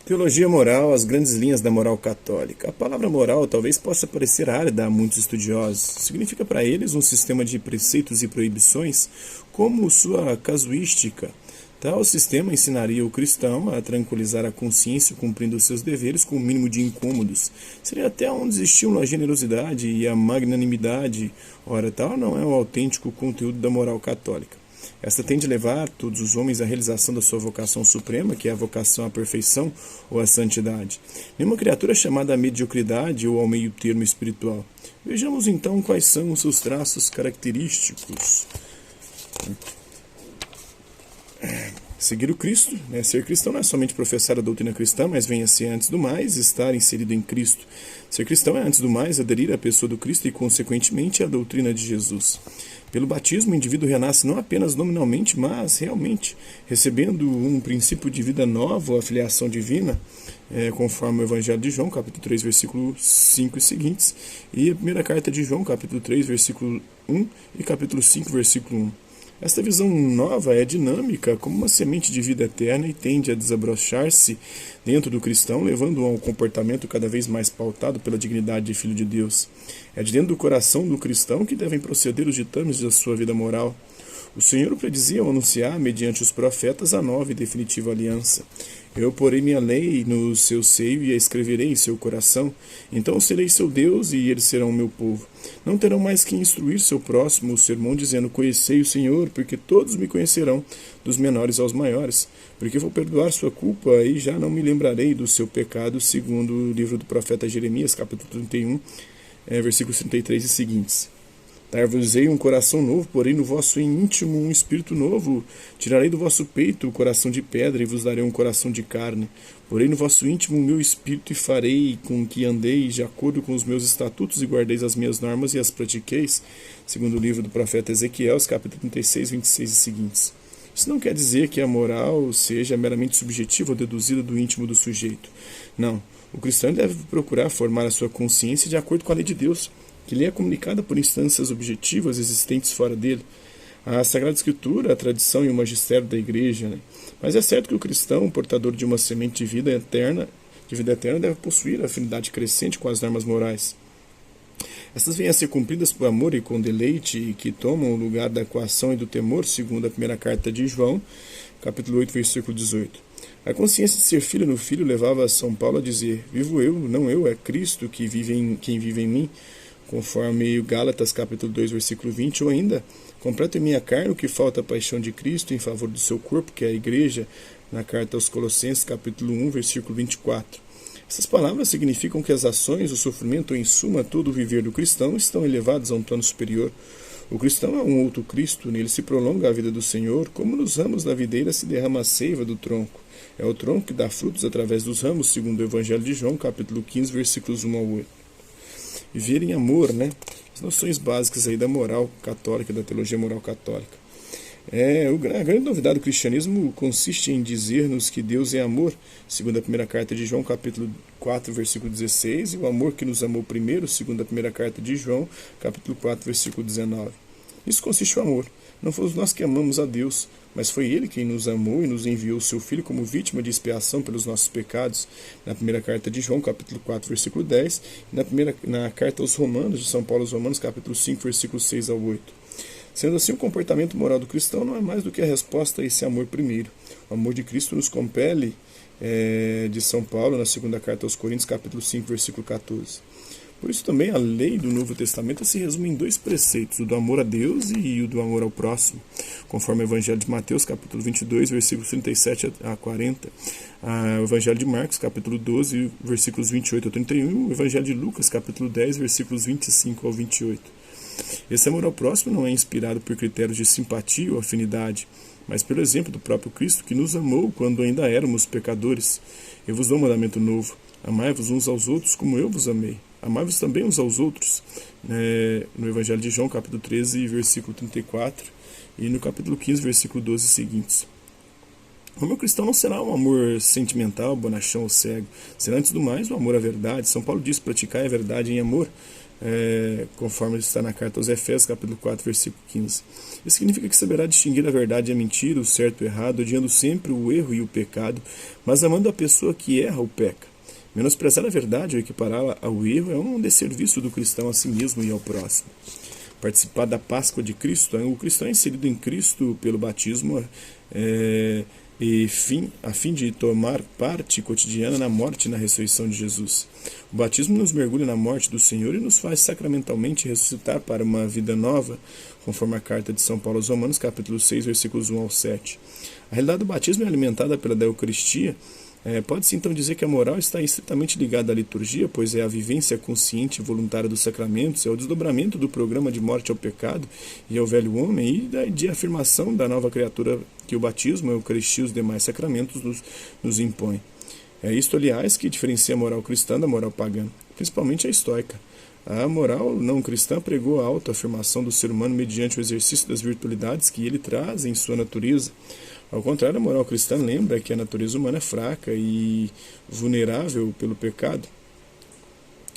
Teologia moral, as grandes linhas da moral católica. A palavra moral talvez possa parecer árida a muitos estudiosos. Significa para eles um sistema de preceitos e proibições, como sua casuística. Tal sistema ensinaria o cristão a tranquilizar a consciência cumprindo seus deveres com o mínimo de incômodos. Seria até onde estimulam a generosidade e a magnanimidade. Ora, tal não é o autêntico conteúdo da moral católica. Esta tende a levar todos os homens à realização da sua vocação suprema, que é a vocação à perfeição ou à santidade. Nenhuma criatura é chamada à mediocridade ou ao meio termo espiritual. Vejamos então quais são os seus traços característicos. Seguir o Cristo, ser cristão não é somente professar a doutrina cristã, mas vem a ser, antes do mais, estar inserido em Cristo. Ser cristão é, antes do mais, aderir à pessoa do Cristo e, consequentemente, à doutrina de Jesus. Pelo batismo, o indivíduo renasce não apenas nominalmente, mas realmente, recebendo um princípio de vida novo, a filiação divina, conforme o Evangelho de João, capítulo 3, versículo 5 e seguintes, e a primeira carta de João, capítulo 3, versículo 1 e capítulo 5, versículo 1. Esta visão nova é dinâmica como uma semente de vida eterna e tende a desabrochar-se dentro do cristão, levando-o a um comportamento cada vez mais pautado pela dignidade de filho de Deus. É de dentro do coração do cristão que devem proceder os ditames da sua vida moral. O Senhor predizia ao anunciar, mediante os profetas, a nova e definitiva aliança. Eu porei minha lei no seu seio e a escreverei em seu coração. Então serei seu Deus e eles serão meu povo. Não terão mais que instruir seu próximo o sermão, dizendo: conhecei o Senhor, porque todos me conhecerão, dos menores aos maiores. Porque vou perdoar sua culpa e já não me lembrarei do seu pecado, segundo o livro do profeta Jeremias, capítulo 31, versículos 33 e seguintes. Dar-vos-ei um coração novo, porém no vosso íntimo um espírito novo. Tirarei do vosso peito o coração de pedra e vos darei um coração de carne. Porém no vosso íntimo o meu espírito, e farei com que andeis de acordo com os meus estatutos e guardeis as minhas normas e as pratiqueis, segundo o livro do profeta Ezequiel, capítulo 36, 26 e seguintes. Isso não quer dizer que a moral seja meramente subjetiva ou deduzida do íntimo do sujeito. Não, o cristão deve procurar formar a sua consciência de acordo com a lei de Deus, que lhe é comunicada por instâncias objetivas existentes fora dele, a Sagrada Escritura, a tradição e o magistério da Igreja. Mas é certo que o cristão, portador de uma semente de vida eterna, deve possuir afinidade crescente com as normas morais. Estas vêm a ser cumpridas por amor e com deleite, e que tomam o lugar da coação e do temor, segundo a primeira carta de João, capítulo 8, versículo 18. A consciência de ser filho no Filho levava São Paulo a dizer: vivo eu, não eu, é Cristo quem vive em mim, conforme Gálatas capítulo 2, versículo 20, ou ainda: completo em minha carne o que falta a paixão de Cristo em favor do seu corpo, que é a Igreja, na carta aos Colossenses capítulo 1, versículo 24. Essas palavras significam que as ações, o sofrimento, ou em suma todo o viver do cristão, estão elevados a um plano superior. O cristão é um outro Cristo, nele se prolonga a vida do Senhor, como nos ramos da videira se derrama a seiva do tronco. É o tronco que dá frutos através dos ramos, segundo o Evangelho de João, capítulo 15, versículos 1 ao 8. Viver em amor, as noções básicas aí da moral católica, da teologia moral católica. A grande novidade do cristianismo consiste em dizer-nos que Deus é amor, segundo a primeira carta de João, capítulo 4, versículo 16, e o amor que nos amou primeiro, segundo a primeira carta de João, capítulo 4, versículo 19. Nisso consiste o amor. Não fomos nós que amamos a Deus, mas foi Ele quem nos amou e nos enviou o seu Filho como vítima de expiação pelos nossos pecados, na primeira carta de João, capítulo 4, versículo 10, e na carta aos Romanos, de São Paulo aos Romanos, capítulo 5, versículo 6 ao 8. Sendo assim, o comportamento moral do cristão não é mais do que a resposta a esse amor primeiro. O amor de Cristo nos compele, de São Paulo, na segunda carta aos Coríntios, capítulo 5, versículo 14. Por isso também a lei do Novo Testamento se resume em dois preceitos, o do amor a Deus e o do amor ao próximo, conforme o Evangelho de Mateus, capítulo 22, versículos 37 a 40, o Evangelho de Marcos, capítulo 12, versículos 28 a 31, e o Evangelho de Lucas, capítulo 10, versículos 25 ao 28. Esse amor ao próximo não é inspirado por critérios de simpatia ou afinidade, mas pelo exemplo do próprio Cristo, que nos amou quando ainda éramos pecadores. Eu vos dou um mandamento novo: amai-vos uns aos outros como eu vos amei. Amai-vos também uns aos outros, no Evangelho de João, capítulo 13, versículo 34, e no capítulo 15, versículo 12 seguintes. O amor cristão não será um amor sentimental, bonachão ou cego. Será, antes do mais, o amor à verdade. São Paulo diz: praticai a verdade em amor, conforme está na carta aos Efésios, capítulo 4, versículo 15. Isso significa que saberá distinguir a verdade e a mentira, o certo e o errado, odiando sempre o erro e o pecado, mas amando a pessoa que erra ou peca. Menosprezar a verdade ou equipará-la ao erro é um desserviço do cristão a si mesmo e ao próximo. Participar da Páscoa de Cristo, o cristão é inserido em Cristo pelo batismo a fim de tomar parte cotidiana na morte e na ressurreição de Jesus. O batismo nos mergulha na morte do Senhor e nos faz sacramentalmente ressuscitar para uma vida nova, conforme a carta de São Paulo aos Romanos, capítulo 6, versículos 1 ao 7. A realidade do batismo é alimentada pela Eucaristia. Pode-se então dizer que a moral está estritamente ligada à liturgia, pois é a vivência consciente e voluntária dos sacramentos, é o desdobramento do programa de morte ao pecado e ao velho homem e de afirmação da nova criatura que o batismo, a Eucaristia e os demais sacramentos nos impõem. É isto, aliás, que diferencia a moral cristã da moral pagã, principalmente a estoica. A moral não cristã pregou a autoafirmação do ser humano mediante o exercício das virtualidades que ele traz em sua natureza. Ao contrário, a moral cristã lembra que a natureza humana é fraca e vulnerável pelo pecado,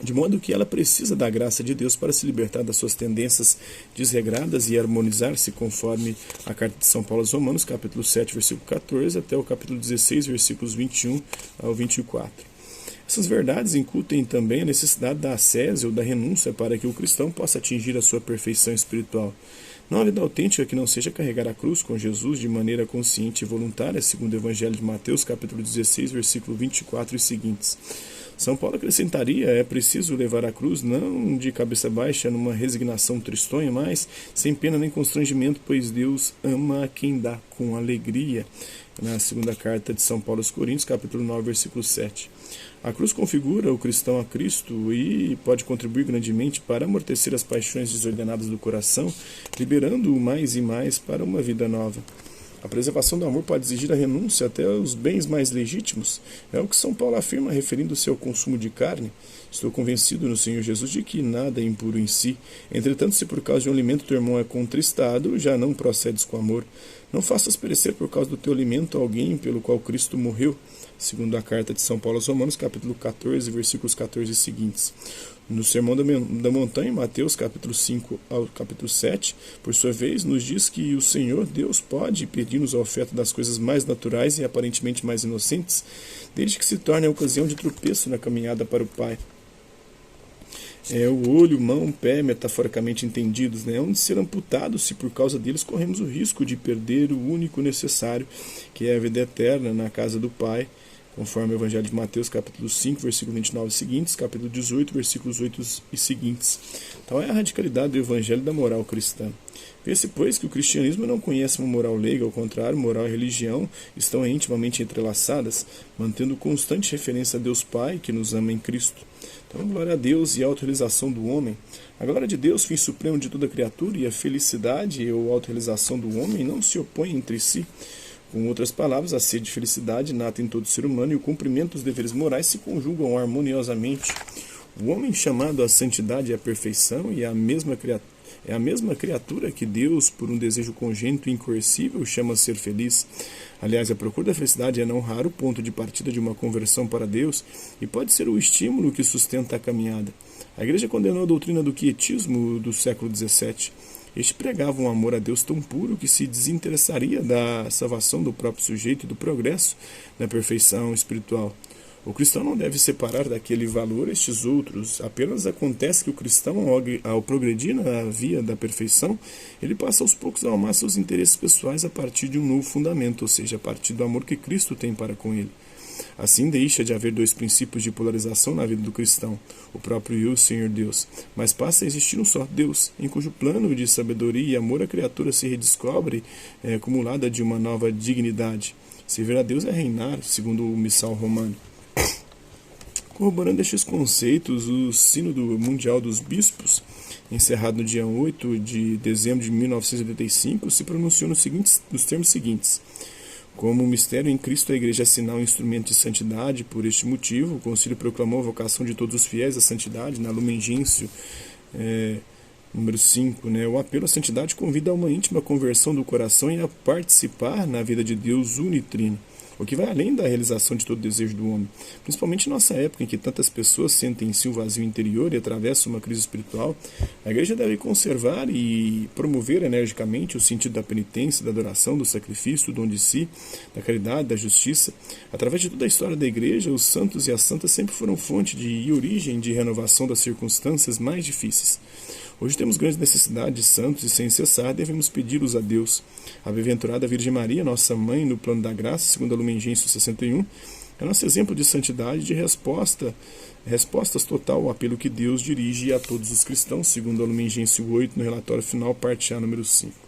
de modo que ela precisa da graça de Deus para se libertar das suas tendências desregradas e harmonizar-se conforme a carta de São Paulo aos Romanos, capítulo 7, versículo 14, até o capítulo 16, versículos 21 ao 24. Essas verdades incutem também a necessidade da ascese ou da renúncia para que o cristão possa atingir a sua perfeição espiritual. Não há vida autêntica que não seja carregar a cruz com Jesus de maneira consciente e voluntária, segundo o Evangelho de Mateus, capítulo 16, versículo 24 e seguintes. São Paulo acrescentaria: é preciso levar a cruz não de cabeça baixa numa resignação tristonha, mas sem pena nem constrangimento, pois Deus ama a quem dá com alegria. Na segunda carta de São Paulo aos Coríntios, capítulo 9, versículo 7. A cruz configura o cristão a Cristo e pode contribuir grandemente para amortecer as paixões desordenadas do coração, liberando-o mais e mais para uma vida nova. A preservação do amor pode exigir a renúncia até aos bens mais legítimos. É o que São Paulo afirma referindo-se ao consumo de carne. Estou convencido no Senhor Jesus de que nada é impuro em si. Entretanto, se por causa de um alimento teu irmão é contristado, já não procedes com amor. Não faças perecer por causa do teu alimento alguém pelo qual Cristo morreu. Segundo a carta de São Paulo aos Romanos, capítulo 14, versículos 14 e seguintes. No Sermão da Montanha, Mateus, capítulo 5 ao capítulo 7, por sua vez, nos diz que o Senhor Deus pode pedir-nos a oferta das coisas mais naturais e aparentemente mais inocentes, desde que se torne a ocasião de tropeço na caminhada para o Pai. O olho, mão, pé, metaforicamente entendidos, onde ser amputados se por causa deles corremos o risco de perder o único necessário, que é a vida eterna na casa do Pai, conforme o Evangelho de Mateus, capítulo 5, versículo 29 e seguintes, capítulo 18, versículos 8 e seguintes. Então é a radicalidade do Evangelho da moral cristã. Vê-se, pois, que o cristianismo não conhece uma moral leiga, ao contrário, moral e religião estão intimamente entrelaçadas, mantendo constante referência a Deus Pai, que nos ama em Cristo. Então, glória a Deus e a autorrealização do homem. A glória de Deus, fim supremo de toda criatura, e a felicidade ou autorrealização do homem não se opõem entre si. Com outras palavras, a sede de felicidade nata em todo ser humano e o cumprimento dos deveres morais se conjugam harmoniosamente. O homem chamado à santidade e à perfeição é a mesma criatura que Deus, por um desejo congênito e incoercível, chama a ser feliz. Aliás, a procura da felicidade é não raro ponto de partida de uma conversão para Deus e pode ser o estímulo que sustenta a caminhada. A Igreja condenou a doutrina do quietismo do século XVII. Este pregava um amor a Deus tão puro que se desinteressaria da salvação do próprio sujeito e do progresso da perfeição espiritual. O cristão não deve separar daquele valor estes outros. Apenas acontece que o cristão, ao progredir na via da perfeição, ele passa aos poucos a amar seus interesses pessoais a partir de um novo fundamento, ou seja, a partir do amor que Cristo tem para com ele. Assim deixa de haver dois princípios de polarização na vida do cristão, o próprio eu e o Senhor Deus, mas passa a existir um só Deus, em cujo plano de sabedoria e amor a criatura se redescobre acumulada de uma nova dignidade. Servir a Deus é reinar, segundo o missal romano. Corroborando estes conceitos, o Sínodo Mundial dos Bispos, encerrado no dia 8 de dezembro de 1985, se pronunciou nos termos seguintes: como o mistério em Cristo, a Igreja é sinal e instrumento de santidade. Por este motivo, o Concílio proclamou a vocação de todos os fiéis à santidade, na Lumen Gentium, número 5. O apelo à santidade convida a uma íntima conversão do coração e a participar na vida de Deus unitrino. o que vai além da realização de todo desejo do homem. Principalmente em nossa época, em que tantas pessoas sentem em si um vazio interior e atravessam uma crise espiritual, a igreja deve conservar e promover energicamente o sentido da penitência, da adoração, do sacrifício, do dom de si, da caridade, da justiça. Através de toda a história da igreja, os santos e as santas sempre foram fonte e origem de renovação das circunstâncias mais difíceis. Hoje temos grande necessidade de santos e, sem cessar, devemos pedi-los a Deus. A bem-aventurada Virgem Maria, nossa mãe no plano da graça, segundo a Lumen Gentium 61, é nosso exemplo de santidade e de respostas total ao apelo que Deus dirige a todos os cristãos, segundo a Lumen Gentium 8, no relatório final, parte A, número 5.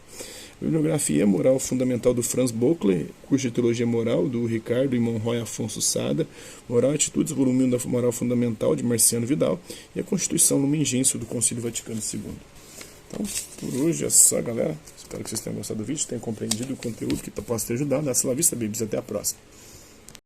Bibliografia Moral Fundamental do Franz Bockler, curso de Teologia Moral do Ricardo e Monroy Afonso Sada, Moral e Atitudes, volume 1 da Moral Fundamental de Marciano Vidal e a Constituição Lumen Gentium do Concílio Vaticano II. Então, por hoje é só, galera. Espero que vocês tenham gostado do vídeo, tenham compreendido o conteúdo que possa ter ajudado. Hasta la vista, babies. Até a próxima.